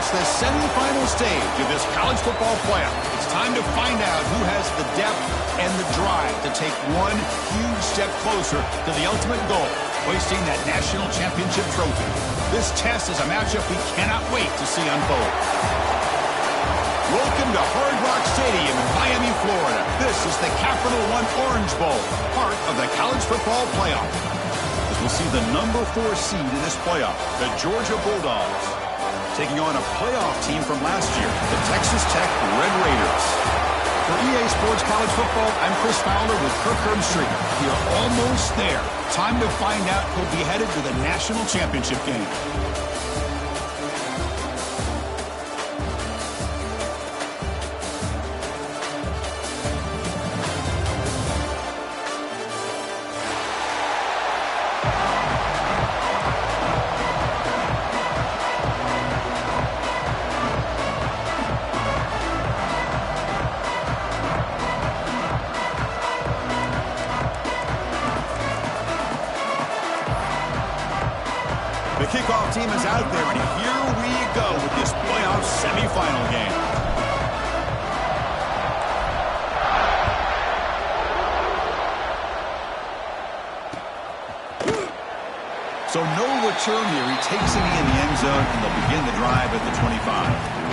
reached the semifinal stage of this college football playoff. It's time to find out who has the depth and the drive to take one huge step closer to the ultimate goal, hoisting that national championship trophy. This test is a matchup we cannot wait to see unfold. Welcome to Hard Rock Stadium in Miami, Florida. This is the Capital One Orange Bowl, part of the college football playoff. As we'll see the number 4 seed in this playoff, the Georgia Bulldogs, taking on a playoff team from last year, the Texas Tech Red Raiders. For EA Sports College Football, I'm Chris Fowler with Kirk Herbstreit. We are almost there. Time to find out who'll be headed to the national championship game. The kickoff team is out there, and here we go with this playoff semifinal game. So no return here. He takes it in the end zone, and they'll begin the drive at the 25.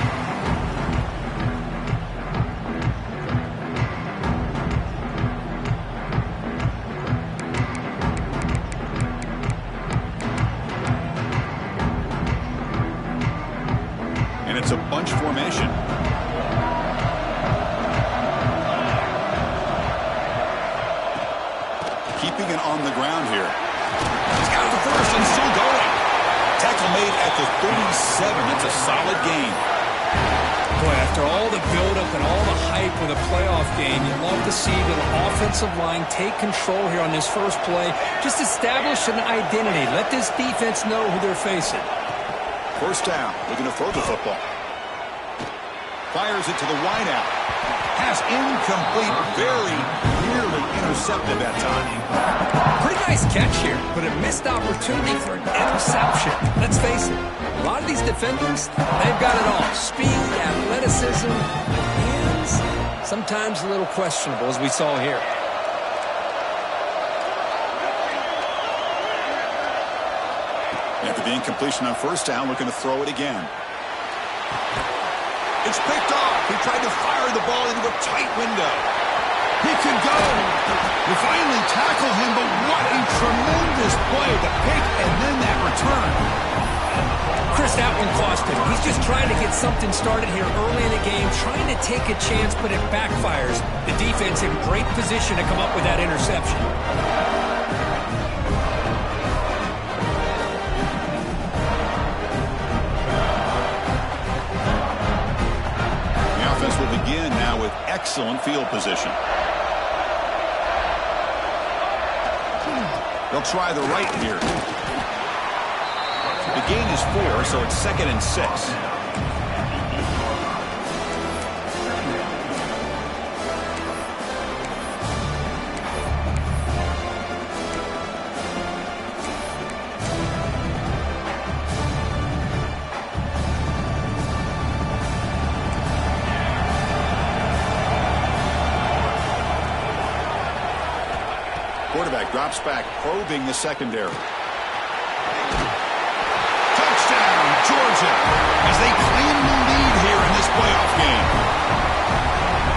It's a bunch formation. Keeping it on the ground here. He's got the first and still going. Tackle made at the 37. That's a solid gain. Boy, after all the buildup and all the hype with a playoff game, you'd love to see the offensive line take control here on this first play. Just establish an identity. Let this defense know who they're facing. First down, looking to throw the football. Fires it to the wideout. Pass incomplete, very nearly intercepted that time. Pretty nice catch here, but a missed opportunity for an interception. Let's face it, a lot of these defenders, they've got it all. Speed, athleticism, hands, sometimes a little questionable, as we saw here. After the incompletion on first down, looking to throw it again. It's picked off. He tried to fire the ball into a tight window. He can go. We finally tackle him, but what a tremendous play. The pick and then that return. Chris, that one cost him. He's just trying to get something started here early in the game, trying to take a chance, but it backfires. The defense in great position to come up with that interception. Will begin now with excellent field position. They'll try the right here. The gain is 4, so it's 2nd and 6. Quarterback drops back, probing the secondary. Touchdown, Georgia, as they claim the lead here in this playoff game.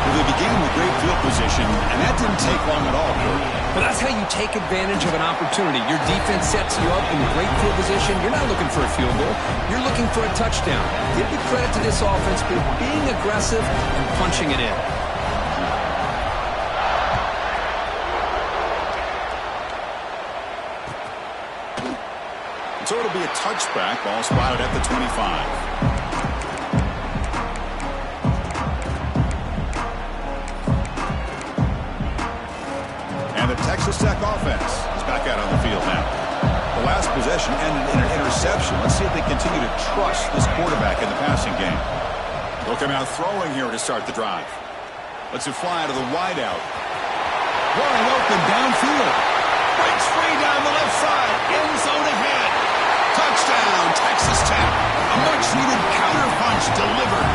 Well, they began with great field position, and that didn't take long at all, Kirk. Well, that's how you take advantage of an opportunity. Your defense sets you up in great field position. You're not looking for a field goal. You're looking for a touchdown. Give the credit to this offense for being aggressive and punching it in. So it'll be a touchback. Ball spotted at the 25. And the Texas Tech offense is back out on the field now. The last possession ended in an interception. Let's see if they continue to trust this quarterback in the passing game. They'll come out throwing here to start the drive. Lets it fly to the wideout. Wide open downfield. Breaks free down the left side. End zone ahead. Touchdown, Texas Tech. A much-needed counter-punch Launch delivered.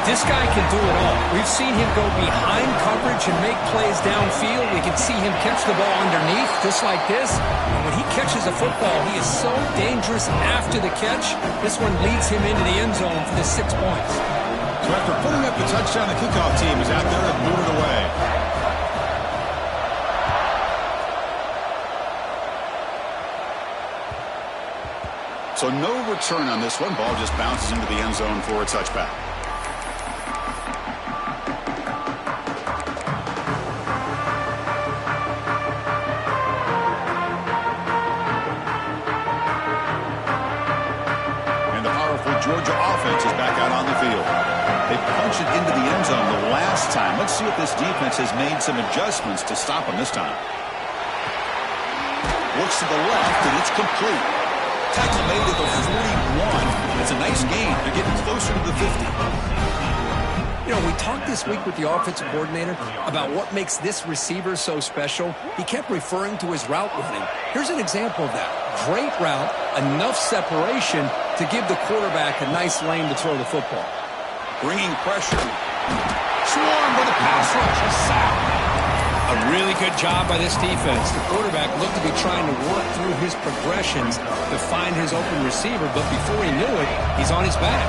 This guy can do it all. We've seen him go behind coverage and make plays downfield. We can see him catch the ball underneath, just like this. And when he catches a football, he is so dangerous after the catch. This one leads him into the end zone for the 6 points. So after putting up the touchdown, the kickoff team is out there and moving away. So no return on this one. Ball just bounces into the end zone for a touchback. Georgia offense is back out on the field. They punched it into the end zone the last time. Let's see if this defense has made some adjustments to stop them this time. Looks to the left, and it's complete. Tackle made at the 41. It's a nice gain. They're getting closer to the 50. You know, we talked this week with the offensive coordinator about what makes this receiver so special. He kept referring to his route running. Here's an example of that. Great route, enough separation to give the quarterback a nice lane to throw the football. Bringing pressure. Swarm with a pass rush. A sack. A really good job by this defense. The quarterback looked to be trying to work through his progressions to find his open receiver, but before he knew it, he's on his back.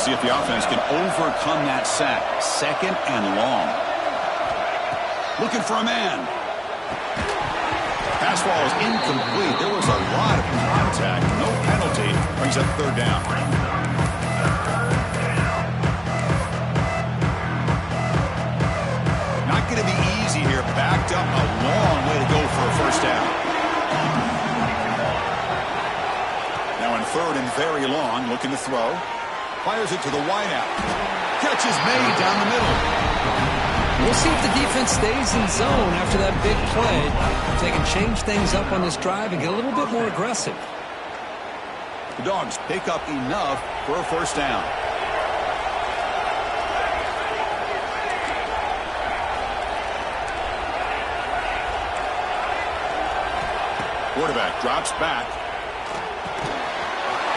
See if the offense can overcome that sack. Second and long. Looking for a man. Pass ball is incomplete. There was a lot of contact. No penalty. Brings up third down. Not going to be easy here. Backed up a long way to go for a first down. Now in third and very long. Looking to throw. Fires it to the wideout. Catch is made down the middle. We'll see if the defense stays in zone after that big play. If they can change things up on this drive and get a little bit more aggressive. The Dogs pick up enough for a first down. Quarterback drops back.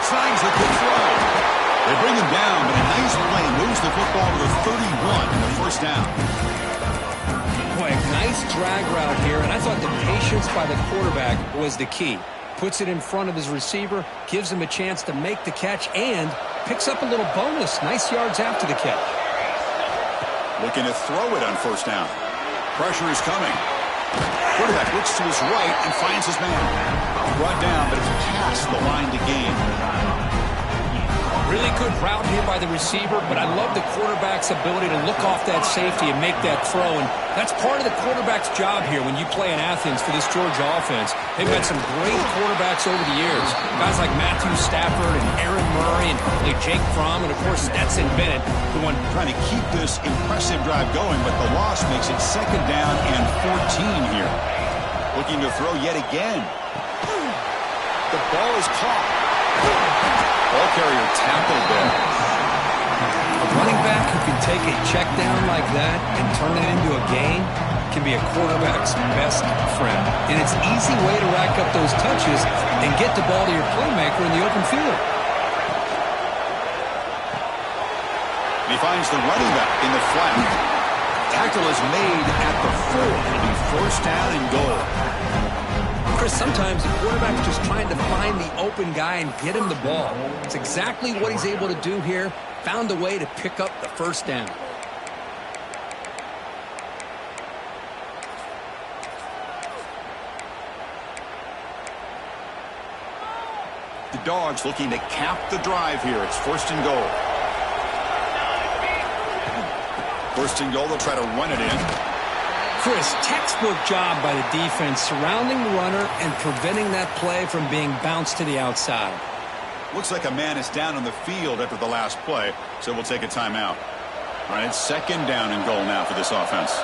Slides the good throw. They bring him down, but a nice play moves the football to the 31 and the first down. Boy, a nice drag route here, and I thought the patience by the quarterback was the key. Puts it in front of his receiver, gives him a chance to make the catch, and picks up a little bonus. Nice yards after the catch. Looking to throw it on first down. Pressure is coming. Quarterback looks to his right and finds his man. Brought down, but it's past the line to gain. Really good route here by the receiver, but I love the quarterback's ability to look off that safety and make that throw. And that's part of the quarterback's job here when you play in Athens for this Georgia offense. They've had some great quarterbacks over the years. Guys like Matthew Stafford and Aaron Murray and Jake Fromm, and of course Stetson Bennett, the one trying to keep this impressive drive going, but the loss makes it second down and 14 here. Looking to throw yet again. The ball is caught. Ball carrier tackled there. A running back who can take a check down like that and turn it into a gain can be a quarterback's best friend. And it's an easy way to rack up those touches and get the ball to your playmaker in the open field. And he finds the running back in the flat. Tackle is made at the 4. It'll be first down and goal. Chris, sometimes the quarterback is just trying to find the open guy and get him the ball. It's exactly what he's able to do here. Found a way to pick up the first down. The Dogs looking to cap the drive here. It's first and goal. First and goal, they'll try to run it in. Chris, textbook job by the defense surrounding the runner and preventing that play from being bounced to the outside. Looks like a man is down on the field after the last play, so we'll take a timeout. All right, it's second down and goal now for this offense.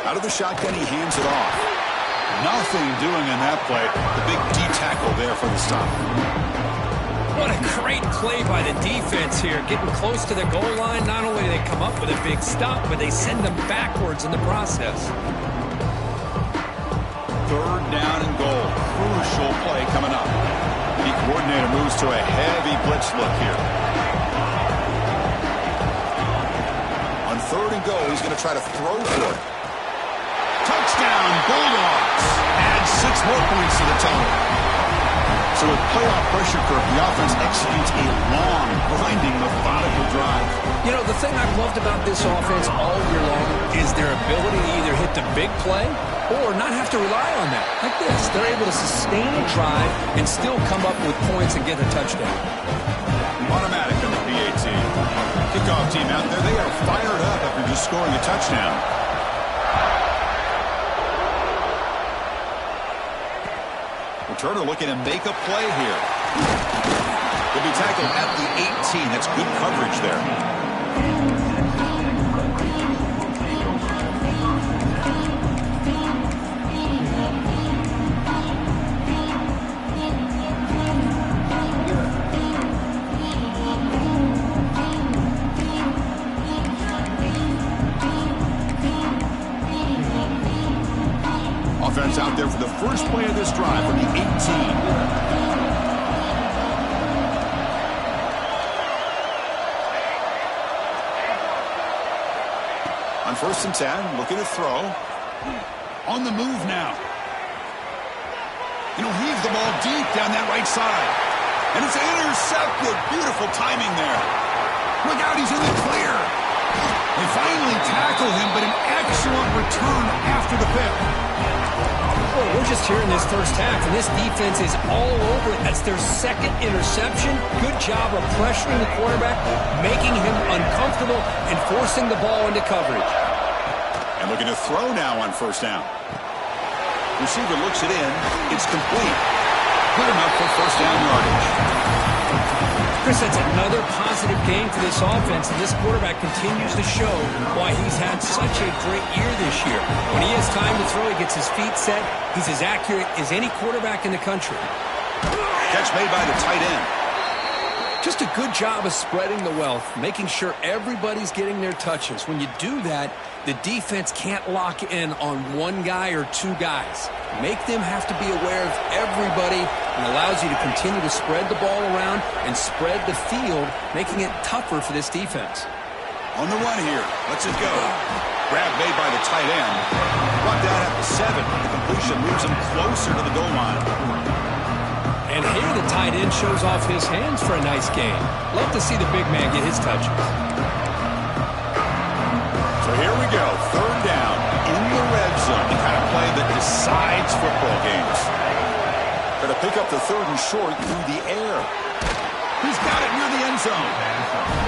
Out of the shotgun, he hands it off. Nothing doing on that play. The big D tackle there for the stop. What a great play by the defense here. Getting close to the goal line, not only do they come up with a big stop, but they send them backwards in the process. Third down and goal. crucial play coming up. The coordinator moves to a heavy blitz look here. On 3rd and goal, he's going to try to throw for it. Touchdown, Bulldogs. Add 6 more points to the total. So with playoff pressure, Kirk, the offense executes a long, grinding, methodical drive. You know, the thing I've loved about this offense all year long is their ability to either hit the big play or not have to rely on that. Like this, they're able to sustain a drive and still come up with points and get a touchdown. Automatic on the PAT. Kickoff team out there, they are fired up after just scoring a touchdown. Returner looking to make a play here. He'll be tackled at the 18. That's good coverage there. Offense out there for the first play of this drive from the 18. On 1st and 10, looking to throw. On the move now. He'll heave the ball deep down that right side. And it's intercepted. Beautiful timing there. Look out, he's in the clear. They finally tackle him, but an excellent return after the pick. Well, we're just here in this first half, and this defense is all over it. That's their 2nd interception. Good job of pressuring the quarterback, making him uncomfortable, and forcing the ball into coverage. And looking to throw now on 1st down. Receiver looks it in. It's complete. Good enough for 1st down yardage. Chris, that's another positive game for this offense, and this quarterback continues to show why he's had such a great year this year. When he has time to throw, he gets his feet set. He's as accurate as any quarterback in the country. Catch made by the tight end. Just a good job of spreading the wealth, making sure everybody's getting their touches. When you do that, the defense can't lock in on one guy or 2 guys. Make them have to be aware of everybody, and allows you to continue to spread the ball around and spread the field, making it tougher for this defense. On the run here. Let's it go. Grab made by the tight end. Brought down at the 7. The completion moves him closer to the goal line. And here the tight end shows off his hands for a nice game. Love to see the big man get his touches. So here we go. 3rd down in the red zone. The kind of play that decides football games. Going to pick up the 3rd and short through the air. He's got it near the end zone.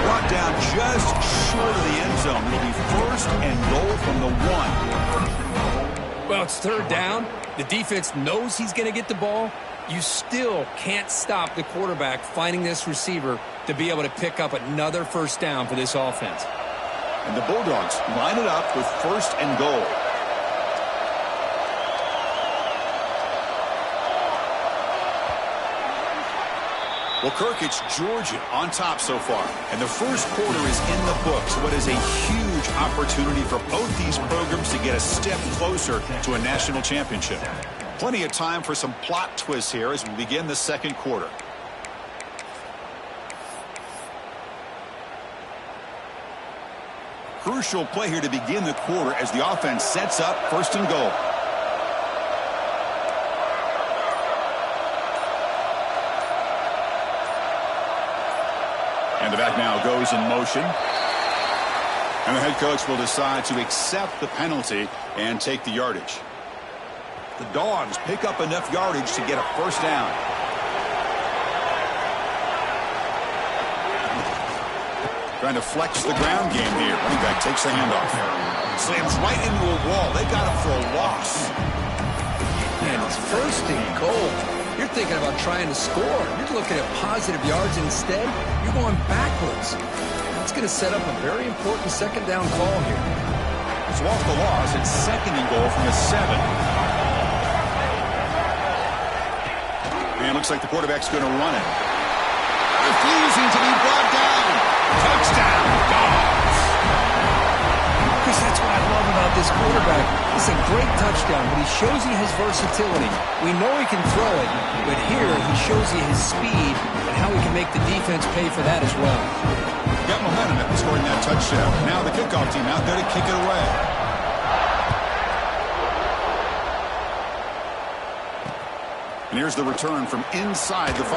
Brought down just short of the end zone. It'll be 1st and goal from the 1. Well, it's 3rd down. The defense knows he's going to get the ball. You still can't stop the quarterback finding this receiver to be able to pick up another 1st down for this offense. And the Bulldogs line it up with 1st and goal. Well, Kirk, it's Georgia on top so far. And the first quarter is in the books. What is a huge opportunity for both these programs to get a step closer to a national championship. Plenty of time for some plot twists here as we begin the 2nd quarter. Crucial play here to begin the quarter as the offense sets up 1st and goal. And the back now goes in motion. And the head coach will decide to accept the penalty and take the yardage. The Dogs pick up enough yardage to get a 1st down. Trying to flex the ground game here. Running back takes the handoff. Slams right into a wall. They got him for a loss. Man, it's 1st and goal. You're thinking about trying to score. You're looking at positive yards. Instead, you're going backwards. That's going to set up a very important 2nd down call here. So off the loss, it's 2nd and goal from the 7. And it looks like the quarterback's going to run it. Refusing to be brought down. Touchdown, Dogs. Because that's what I love about this quarterback. It's a great touchdown, but he shows he has versatility. We know he can throw it, but here he shows you his speed and how he can make the defense pay for that as well. Got momentum after scoring that touchdown. Now the kickoff team out there to kick it away. And here's the return from inside the 5.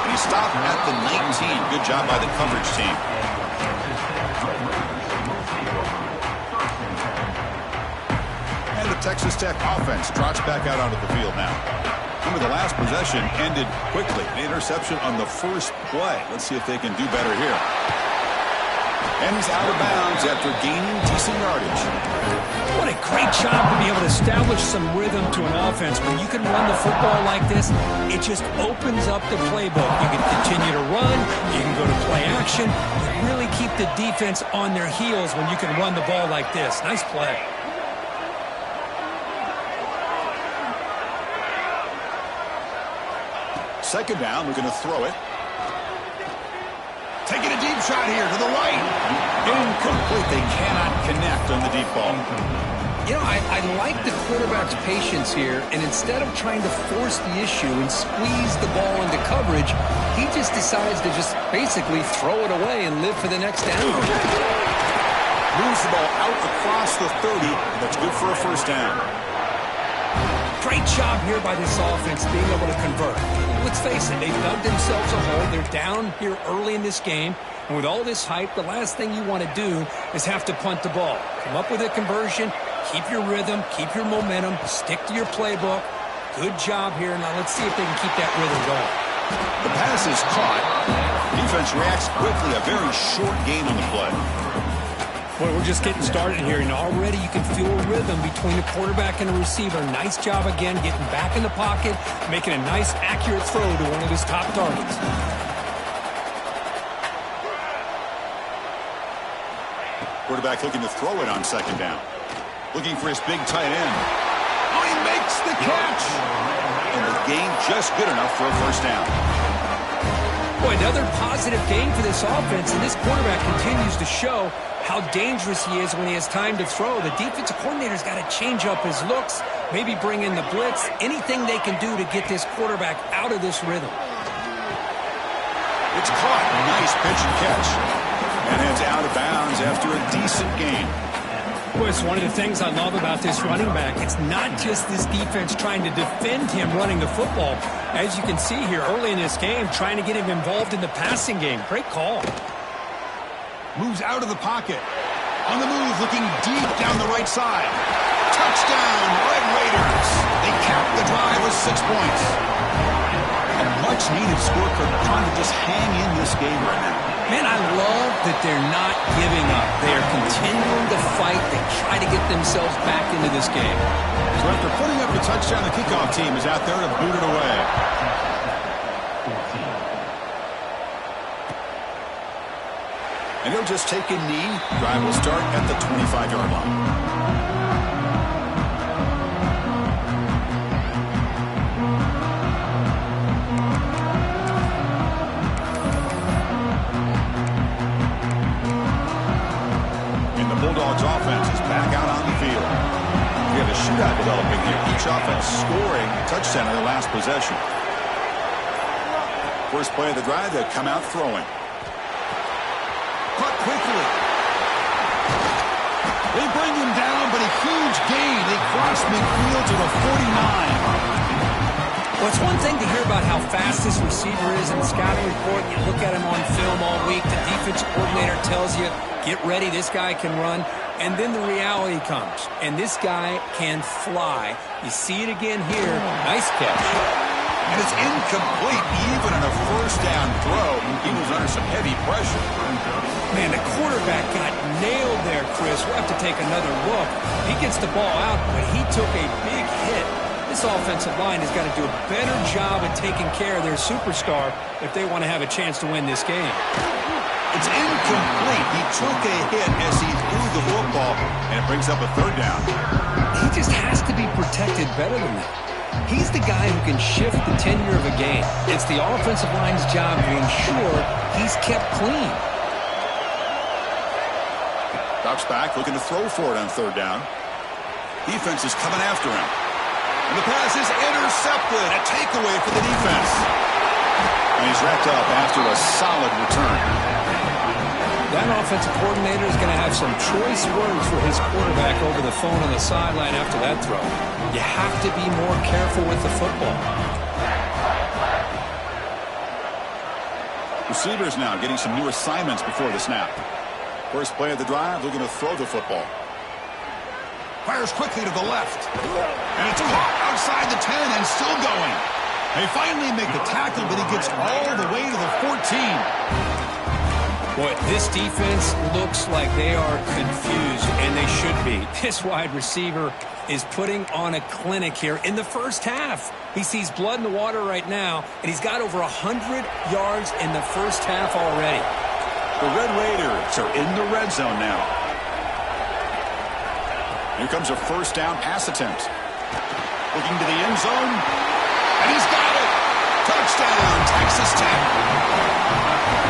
He stopped at the 19. Good job by the coverage team. And the Texas Tech offense trots back out onto the field now. Remember, the last possession ended quickly. An interception on the first play. Let's see if they can do better here. And he's out of bounds after gaining decent yardage. What a great job to be able to establish some rhythm to an offense. When you can run the football like this, it just opens up the playbook. You can continue to run. You can go to play action. You really keep the defense on their heels when you can run the ball like this. Nice play. Second down, we're going to throw it. Taking a deep shot here to the right. Incomplete. They cannot connect on the deep ball. You know, I like the quarterback's patience here, and instead of trying to force the issue and squeeze the ball into coverage, he just decides to just basically throw it away and live for the next down. Moves the ball out across the 30. That's good for a first down. Great job here by this offense being able to convert. Let's face it, they've dug themselves a hole. They're down here early in this game. And with all this hype, the last thing you want to do is have to punt the ball. Come up with a conversion, keep your rhythm, keep your momentum, stick to your playbook. Good job here. Now let's see if they can keep that rhythm going. The pass is caught. Defense reacts quickly. A very short gain on the play. Boy, we're just getting started here, and already you can feel a rhythm between the quarterback and the receiver. Nice job again getting back in the pocket, making a nice, accurate throw to one of his top targets. Quarterback looking to throw it on second down. Looking for his big tight end. Oh, he makes the catch! And the gain just good enough for a first down. Boy, another positive gain for this offense, and this quarterback continues to show how dangerous he is when he has time to throw. The defensive coordinator's got to change up his looks, maybe bring in the blitz, anything they can do to get this quarterback out of this rhythm. It's caught. Nice pitch and catch. And it's out of bounds after a decent gain. Boy, it's one of the things I love about this running back. It's not just this defense trying to defend him running the football. As you can see here early in this game, trying to get him involved in the passing game. Great call. Moves out of the pocket. On the move, looking deep down the right side. Touchdown, Red Raiders. They cap the drive with 6 points. A much-needed score for trying to just hang in this game right now. Man, I love that they're not giving up. They are continuing to fight. They try to get themselves back into this game. So after putting up the touchdown, the kickoff team is out there to boot it away. And he'll just take a knee. Drive will start at the 25-yard line. Bulldogs offense is back out on the field. We have a shootout developing here. Each offense scoring a touchdown in their last possession. First play of the drive, they come out throwing. Caught quickly. They bring him down, but a huge gain. They cross midfield to the 49. Well, it's one thing to hear about how fast this receiver is in the scouting report. You look at him on film all week. The defensive coordinator tells you, get ready, this guy can run. And then the reality comes, and this guy can fly. You see it again here. Nice catch. And it's incomplete. Even on a first down throw, he was under some heavy pressure. Man, the quarterback got nailed there, Chris. We'll have to take another look. He gets the ball out, but he took a big hit. This offensive line has got to do a better job at taking care of their superstar if they want to have a chance to win this game. It's incomplete. He took a hit as he threw the football, and it brings up a third down. He just has to be protected better than that. He's the guy who can shift the tenure of a game. It's the offensive line's job to ensure he's kept clean. Drops back, looking to throw for it on third down. Defense is coming after him. And the pass is intercepted. A takeaway for the defense. And he's wrapped up after a solid return. That offensive coordinator is going to have some choice words for his quarterback over the phone on the sideline after that throw. You have to be more careful with the football. Receivers now getting some new assignments before the snap. First play of the drive, looking to throw the football. Fires quickly to the left. And it's outside the 10 and still going. They finally make the tackle, but he gets all the way to the 14. Boy, this defense looks like they are confused, and they should be. This wide receiver is putting on a clinic here in the first half. He sees blood in the water right now, and he's got over 100 yards in the first half already. The Red Raiders are in the red zone now. Here comes a first down pass attempt. Looking to the end zone. And he's got it. Touchdown, Texas Tech.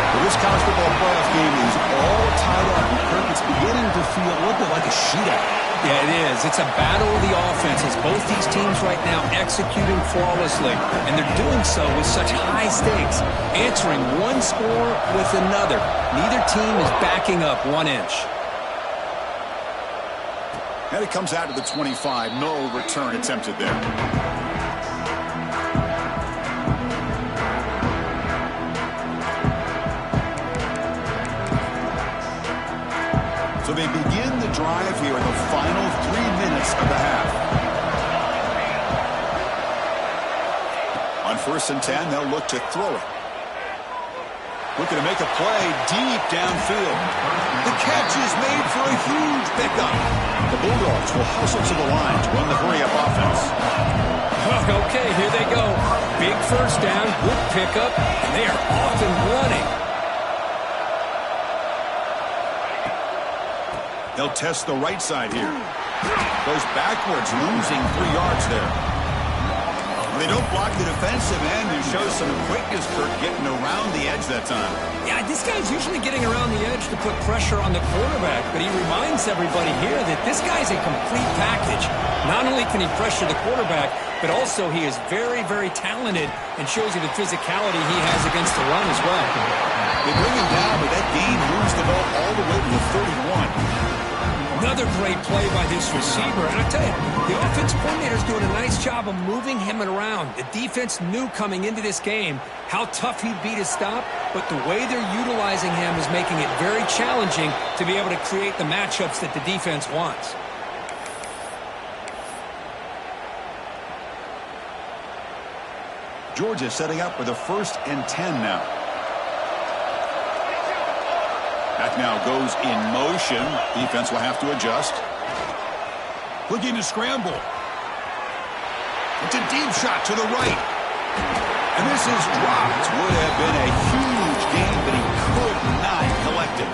Well, this college football playoff game is all tied up. Kirk, it's beginning to feel a little bit like a shootout. Yeah, it is. It's a battle of the offenses. Both these teams right now executing flawlessly. And they're doing so with such high stakes. Answering one score with another. Neither team is backing up 1 inch. And it comes out to the 25. No return attempted there. So they begin the drive here in the final 3 minutes of the half. On 1st and 10, they'll look to throw it. Looking to make a play deep downfield. The catch is made for a huge pickup. The Bulldogs will hustle to the line to run the hurry-up offense. Okay, here they go. Big first down, good pickup, and they are off and running. They'll test the right side here. Goes backwards, losing 3 yards there. They don't block the defensive end and shows some quickness, Kirk, getting around the edge that time. Yeah, this guy's usually getting around the edge to put pressure on the quarterback, but he reminds everybody here that this guy's a complete package. Not only can he pressure the quarterback, but also he is very, very talented and shows you the physicality he has against the run as well. They bring him down, but that gain moves the ball all the way to the 31. Another great play by this receiver. And I tell you, the offense coordinator's doing a nice job of moving him around. The defense knew coming into this game how tough he'd be to stop, but the way they're utilizing him is making it very challenging to be able to create the matchups that the defense wants. Georgia setting up with a 1st and 10 now. Back now goes in motion. Defense will have to adjust. Looking to scramble. It's a deep shot to the right. And this is dropped. Would have been a huge gain, but he could not collect it.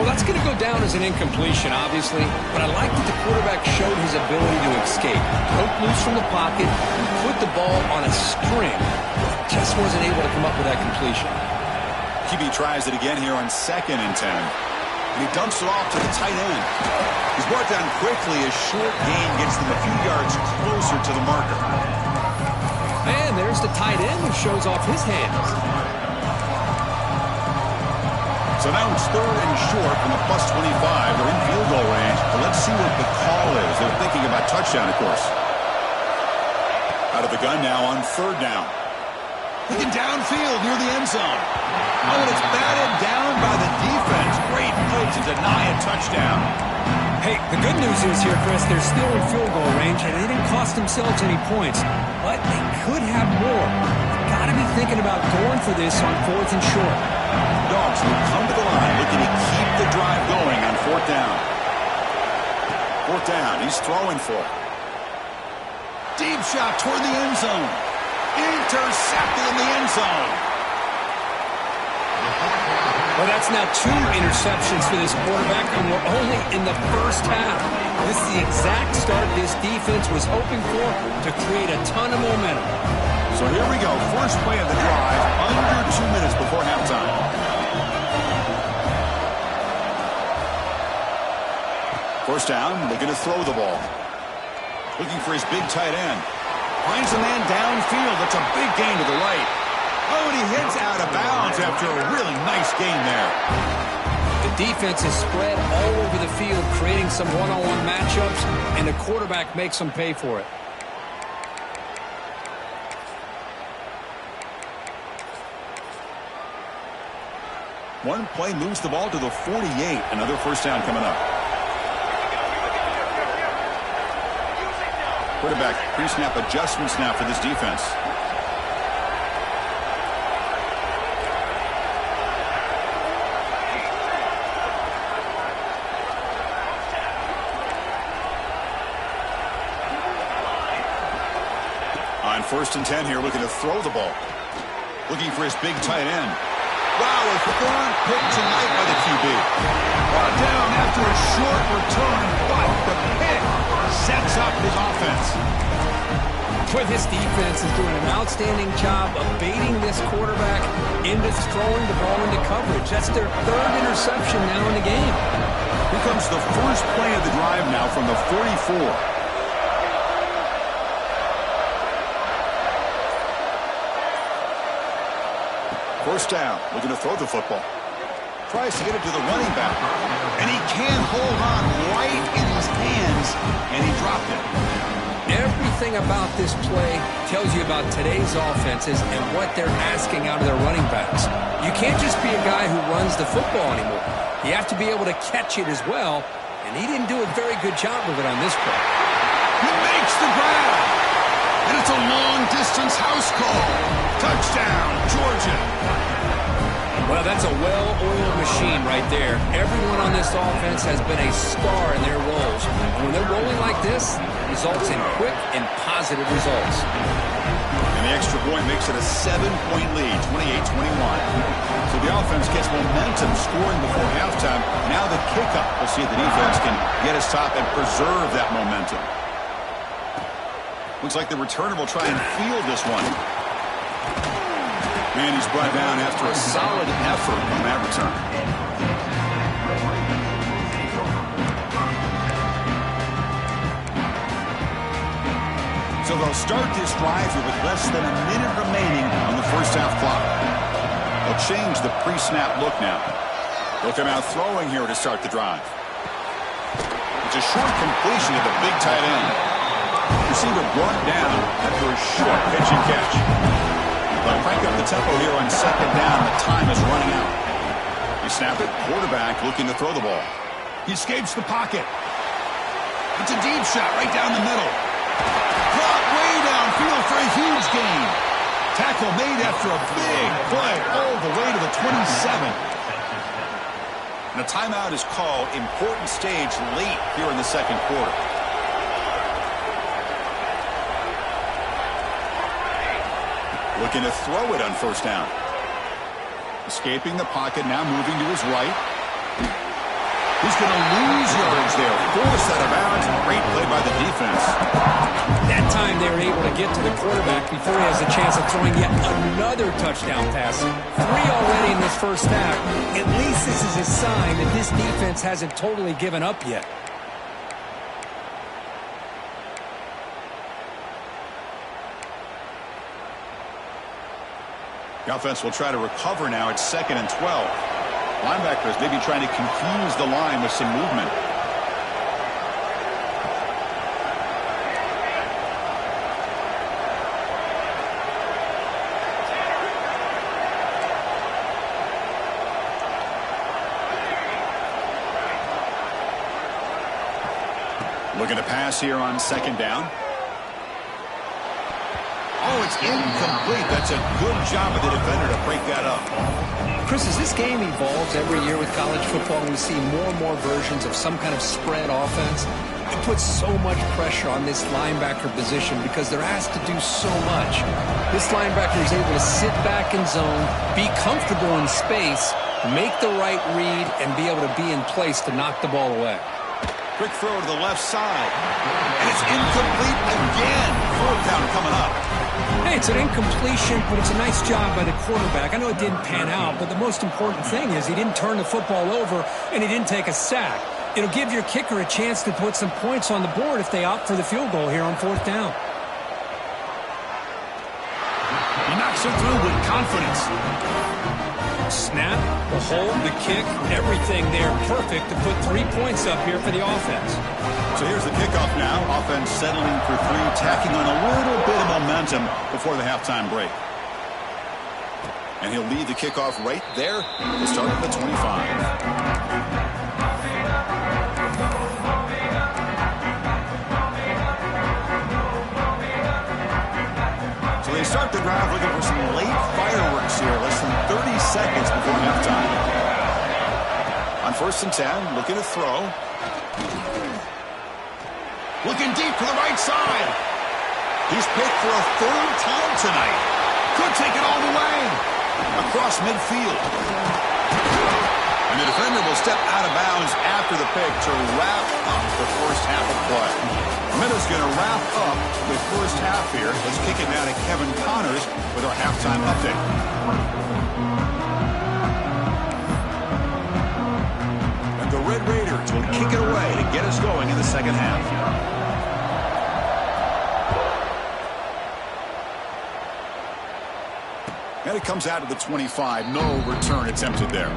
Well, that's going to go down as an incompletion, obviously. But I like that the quarterback showed his ability to escape. Broke loose from the pocket and put the ball on a string. Just wasn't able to come up with that completion. QB tries it again here on 2nd and 10. And he dumps it off to the tight end. He's brought down quickly. A short gain gets them a few yards closer to the marker. And there's the tight end who shows off his hands. So now it's 3rd and short from the +25. They're in field goal range. But let's see what the call is. They're thinking about touchdown, of course. Out of the gun now on 3rd down. Looking downfield near the end zone. Oh, and it's batted down by the defense. Great play to deny a touchdown. Hey, the good news is here, Chris, they're still in field goal range, and they didn't cost themselves any points. But they could have more. Got to be thinking about going for this on 4th and short. Dogs will come to the line looking to keep the drive going on 4th down. 4th down, he's throwing for it. Deep shot toward the end zone. Intercepted in the end zone. Well, that's now 2 interceptions for this quarterback, and we're only in the first half. This is the exact start this defense was hoping for to create a ton of momentum. So here we go. First play of the drive, under 2 minutes before halftime. First down, they're going to throw the ball. Looking for his big tight end. Finds a man downfield. That's a big gain to the right. Oh, and he heads out of bounds after a really nice gain there. The defense is spread all over the field, creating some one-on-one matchups, and the quarterback makes them pay for it. One play moves the ball to the 48. Another first down coming up. Quarterback pre-snap adjustments now for this defense. On 1st and 10 here, looking to throw the ball. Looking for his big tight end. Wow, a thorn pick tonight by the QB. Brought down after a short return, but the pick sets up his offense. Boy, this defense is doing an outstanding job of baiting this quarterback into throwing the ball into coverage. That's their 3rd interception now in the game. Here comes the first play of the drive now from the 44. First down, looking to throw the football. Tries to get it to the running back. And he can hold on right in his hands, and he dropped it. Everything about this play tells you about today's offenses and what they're asking out of their running backs. You can't just be a guy who runs the football anymore. You have to be able to catch it as well, and he didn't do a very good job of it on this play. He makes the grab, and it's a long-distance house call. Touchdown, Georgia. Well, that's a well-oiled machine right there. Everyone on this offense has been a star in their roles. And when they're rolling like this, it results in quick and positive results. And the extra point makes it a 7-point lead, 28-21. So the offense gets momentum scoring before halftime. Now the kickoff. We'll see if the defense can get a stop and preserve that momentum. Looks like the returner will try and field this one. And he's brought down after a solid effort on that return. So they'll start this drive here with less than a minute remaining on the first half clock. They'll change the pre-snap look now. They'll come out throwing here to start the drive. It's a short completion of the big tight end. Receiver brought down after a short pitch and catch. They'll crank up the tempo here on 2nd down. The time is running out. You snap it. Quarterback looking to throw the ball. He escapes the pocket. It's a deep shot right down the middle. Caught way downfield for a huge gain. Tackle made after a big play all the way to the 27. And a timeout is called. Important stage late here in the 2nd quarter. Looking to throw it on 1st down. Escaping the pocket, now moving to his right. He's going to lose yards there. Forced out of bounds. Great play by the defense. That time they were able to get to the quarterback before he has a chance of throwing yet another touchdown pass. 3 already in this first half. At least this is a sign that this defense hasn't totally given up yet. The offense will try to recover now. It's 2nd and 12. Linebackers maybe trying to confuse the line with some movement. Looking to pass here on 2nd down. Oh, it's incomplete. That's a good job of the defender to break that up. Chris, as this game evolves every year with college football, we see more and more versions of some kind of spread offense. It puts so much pressure on this linebacker position because they're asked to do so much. This linebacker is able to sit back in zone, be comfortable in space, make the right read, and be able to be in place to knock the ball away. Quick throw to the left side. And it's incomplete again. 4th down coming up. Hey, it's an incompletion, but it's a nice job by the quarterback. I know it didn't pan out, but the most important thing is he didn't turn the football over and he didn't take a sack. It'll give your kicker a chance to put some points on the board if they opt for the field goal here on 4th down. He knocks it through with confidence. Snap, the hold, the kick, everything there perfect to put 3 points up here for the offense. So here's the kickoff now. Offense settling for 3, tacking on a little bit of momentum before the halftime break. And he'll lead the kickoff right there to start at the 25. They start the drive looking for some late fireworks here, less than 30 seconds before halftime. On 1st and 10, looking to throw. Looking deep to the right side. He's picked for a 3rd time tonight. Could take it all the way. Across midfield. And the defender will step out of bounds after the pick to wrap up the first half of play. Minutes going to wrap up the first half here. Let's kick it now to Kevin Connors with our halftime update. And the Red Raiders will kick it away to get us going in the second half. And it comes out of the 25. No return attempted there.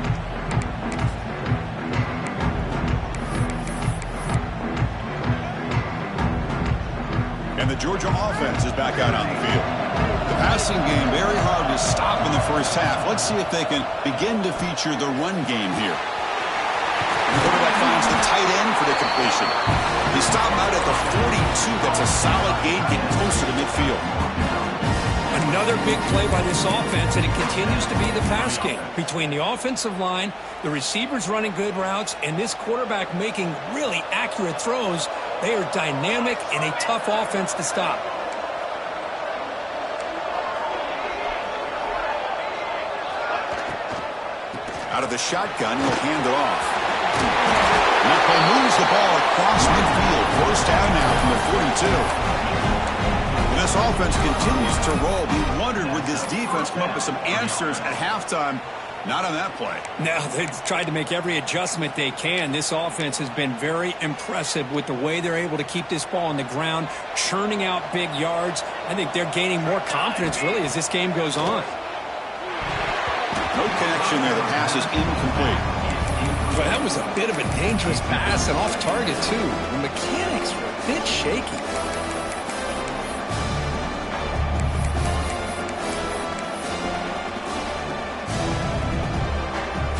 And the Georgia offense is back out on the field. The passing game very hard to stop in the first half. Let's see if they can begin to feature the run game here. And the quarterback finds the tight end for the completion. They stop him out at the 42. That's a solid gain, getting closer to midfield. Another big play by this offense, and it continues to be the pass game. Between the offensive line, the receivers running good routes, and this quarterback making really accurate throws, they are dynamic and a tough offense to stop. Out of the shotgun, he'll hand it off. Knuckle moves the ball across midfield. 1st down now from the 42. This offense continues to roll. We wondered, would this defense come up with some answers at halftime? Not on that play. No, they've tried to make every adjustment they can. This offense has been very impressive with the way they're able to keep this ball on the ground, churning out big yards. I think they're gaining more confidence, really, as this game goes on. No connection there. The pass is incomplete. But that was a bit of a dangerous pass and off target, too. The mechanics were a bit shaky.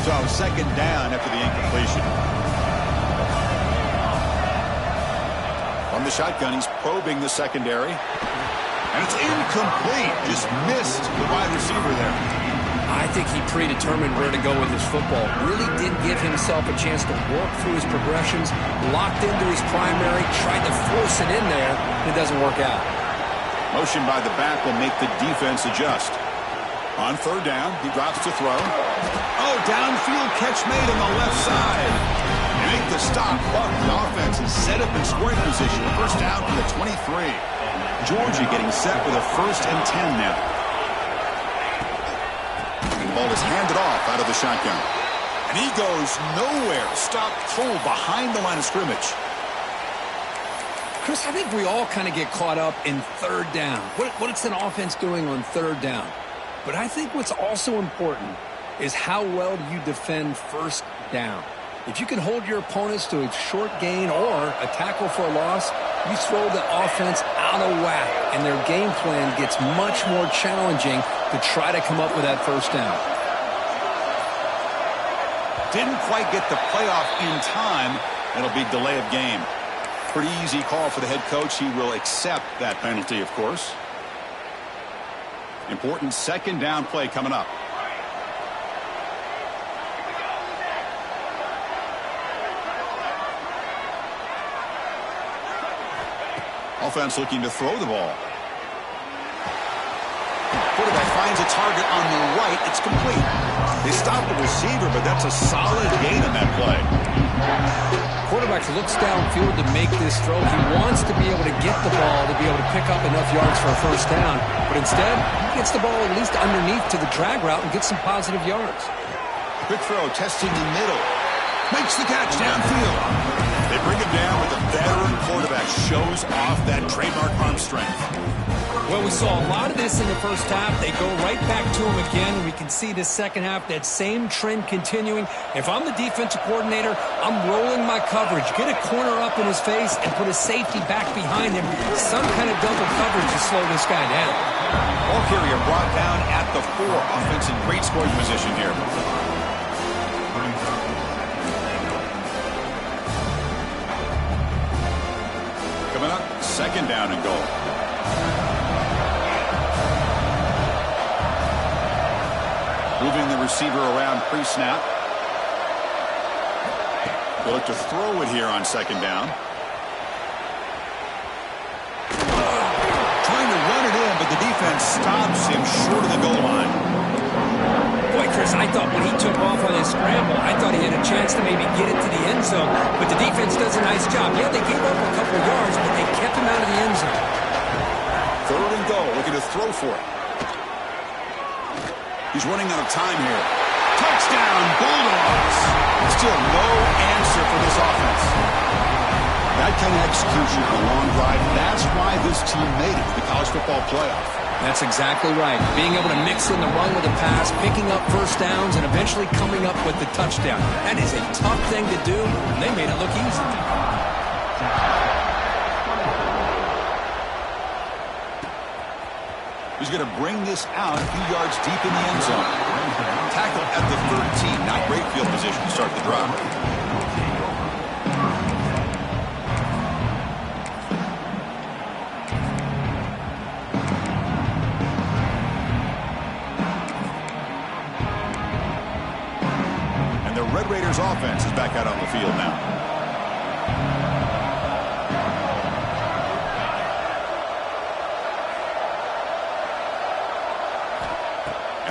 So 2nd down after the incompletion. From the shotgun, he's probing the secondary. And it's incomplete. Just missed the wide receiver there. I think he predetermined where to go with his football. Really didn't give himself a chance to work through his progressions. Locked into his primary, tried to force it in there, and it doesn't work out. Motion by the back will make the defense adjust. On 3rd down, he drops to throw. Oh, downfield catch made on the left side. They make the stop, but the offense is set up in scoring position. 1st down from the 23. Georgia getting set with a 1st and 10 now. And the ball is handed off out of the shotgun. And he goes nowhere. Stopped cold behind the line of scrimmage. Chris, I think we all kind of get caught up in 3rd down. What's an offense doing on 3rd down? But I think what's also important is how well do you defend 1st down. If you can hold your opponents to a short gain or a tackle for a loss, you throw the offense out of whack, and their game plan gets much more challenging to try to come up with that 1st down. Didn't quite get the playoff in time. It'll be delay of game. Pretty easy call for the head coach. He will accept that penalty, of course. Important 2nd down play coming up. Offense looking to throw the ball. Quarterback finds a target on the right. It's complete. They stop the receiver, but that's a solid gain on that play. Quarterback looks downfield to make this throw. He wants to be able to get the ball to be able to pick up enough yards for a 1st down. But instead, he gets the ball at least underneath to the drag route and gets some positive yards. Quick throw, testing the middle. Makes the catch downfield. They bring him down with a veteran quarterback. Shows off that trademark arm strength. Well, we saw a lot of this in the first half. They go right back to him again. We can see this second half, that same trend continuing. If I'm the defensive coordinator, I'm rolling my coverage. Get a corner up in his face and put a safety back behind him. Some kind of double coverage to slow this guy down. Ball carrier brought down at the 4. Offense in great scoring position here. Coming up, second down and goal. Moving the receiver around pre-snap. They'll look to throw it here on second down. Trying to run it in, but the defense stops him short of the goal line. Boy, Chris, I thought when he took off on his scramble, I thought he had a chance to maybe get it to the end zone, but the defense does a nice job. Yeah, they gave up a couple of yards, but they kept him out of the end zone. Third and goal, looking to throw for it. He's running out of time here. Touchdown, Bulldogs. Still no answer for this offense. That kind of execution on a long drive, that's why this team made it to the college football playoff. That's exactly right. Being able to mix in the run with the pass, picking up first downs, and eventually coming up with the touchdown. That is a tough thing to do, and they made it look easy. He's going to bring this out a few yards deep in the end zone. Tackle at the 13. Not great field position to start the drive. And the Red Raiders offense is back out on the field now.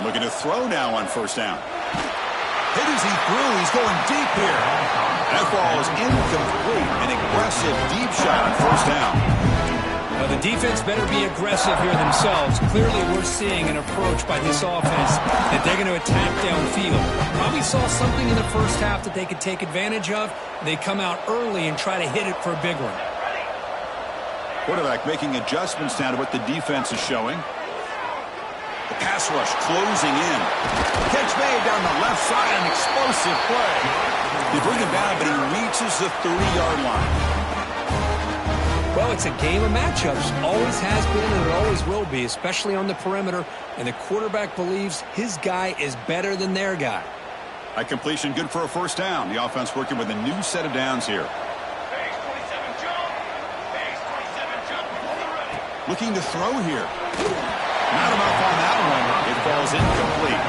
Looking to throw now on first down. Hit as he threw. He's going deep here. That ball is incomplete. An aggressive deep shot on first down. Well, the defense better be aggressive here themselves. Clearly, we're seeing an approach by this offense that they're going to attack downfield. Probably saw something in the first half that they could take advantage of. They come out early and try to hit it for a big one. Quarterback making adjustments now to what the defense is showing. The pass rush closing in. Catch made down the left side, an explosive play. They bring him down, but he reaches the 30-yard line. Well, it's a game of matchups. Always has been and it always will be, especially on the perimeter. And the quarterback believes his guy is better than their guy. That completion good for a first down. The offense working with a new set of downs here. Looking to throw here. Not enough on that one. It falls incomplete.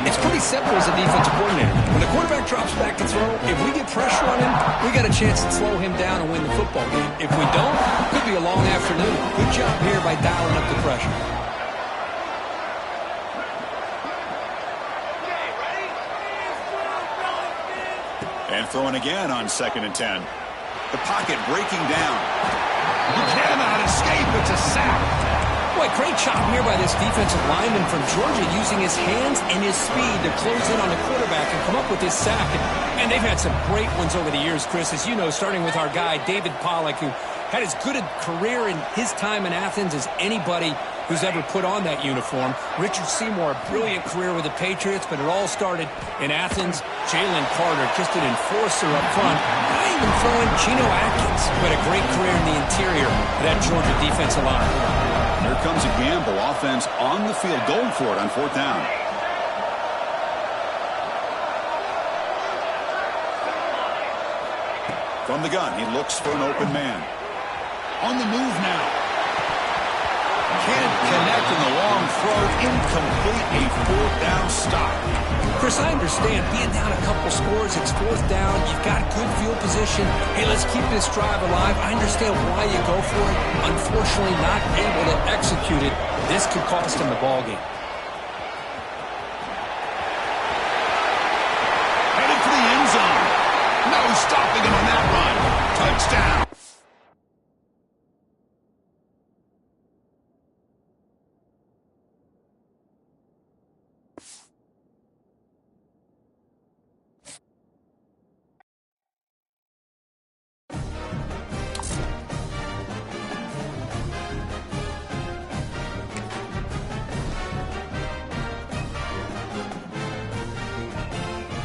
It's pretty simple as a defensive coordinator. When the quarterback drops back to throw, if we get pressure on him, we got a chance to slow him down and win the football game. If we don't, it could be a long afternoon. Good job here by dialing up the pressure. And throwing again on 2nd and 10. The pocket breaking down. He cannot escape. It's a sack. Boy, great job here by this defensive lineman from Georgia using his hands and his speed to close in on the quarterback and come up with this sack. And they've had some great ones over the years, Chris, as you know, starting with our guy, David Pollack, who had as good a career in his time in Athens as anybody who's ever put on that uniform. Richard Seymour, a brilliant career with the Patriots, but it all started in Athens. Jalen Carter, just an enforcer up front. I even throw in Geno Atkins, who had a great career in the interior of that Georgia defensive line. Here comes a gamble. Offense on the field, going for it on 4th down. From the gun, he looks for an open man. On the move now. Can't connect in the long throw. Incomplete. A 4th down stop. Chris, I understand being down a couple scores, it's 4th down, you've got good field position. Hey, let's keep this drive alive. I understand why you go for it. Unfortunately, not able to execute it. This could cost him the ball game. Headed for the end zone. No stopping him on that run. Touchdown.